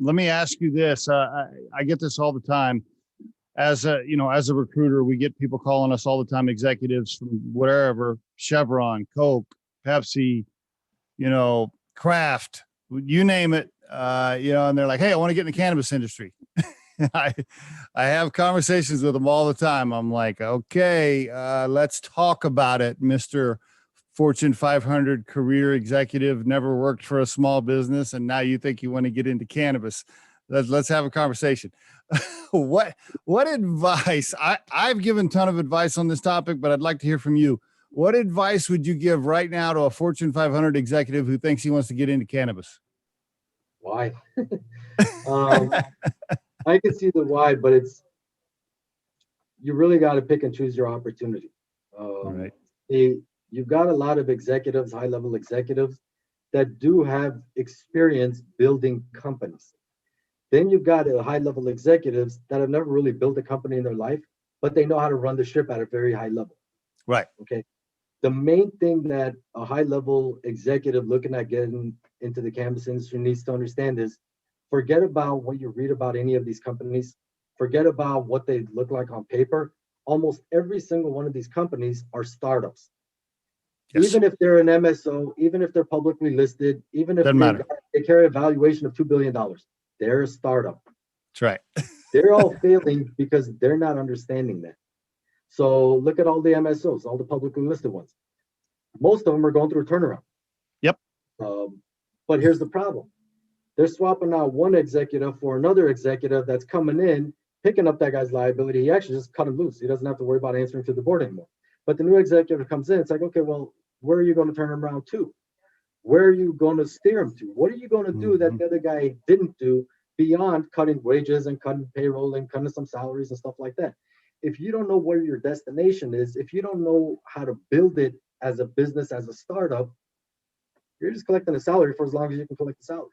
let me ask you this. I get this all the time. As a recruiter, we get people calling us all the time, executives from wherever, Chevron, Coke, Pepsi, Kraft, you name it, and they're like, hey, I want to get in the cannabis industry. I have conversations with them all the time. I'm like, okay, let's talk about it, Mr. Fortune 500 career executive, never worked for a small business, and now you think you want to get into cannabis. Let's have a conversation. What advice? I've given a ton of advice on this topic, but I'd like to hear from you. What advice would you give right now to a Fortune 500 executive who thinks he wants to get into cannabis? Why? I can see the why, but you really got to pick and choose your opportunity. Right. You've got a lot of executives, high-level executives, that do have experience building companies. Then you've got high-level executives that have never really built a company in their life, but they know how to run the ship at a very high level. Right. Okay. The main thing that a high-level executive looking at getting into the cannabis industry needs to understand is forget about what you read about any of these companies. Forget about what they look like on paper. Almost every single one of these companies are startups. Yes. Even if they're an MSO, even if they're publicly listed, even if they carry a valuation of $2 billion, they're a startup. That's right. They're all failing because they're not understanding that. So look at all the MSOs, all the publicly listed ones. Most of them are going through a turnaround. Yep. But here's the problem. They're swapping out one executive for another executive that's coming in, picking up that guy's liability. He actually just cut him loose. He doesn't have to worry about answering to the board anymore. But the new executive comes in, it's like, okay, well, where are you going to turn him around to? Where are you going to steer him to? What are you going to do that the other guy didn't do beyond cutting wages and cutting payroll and cutting some salaries and stuff like that? If you don't know where your destination is, if you don't know how to build it as a business, as a startup, you're just collecting a salary for as long as you can collect the salary.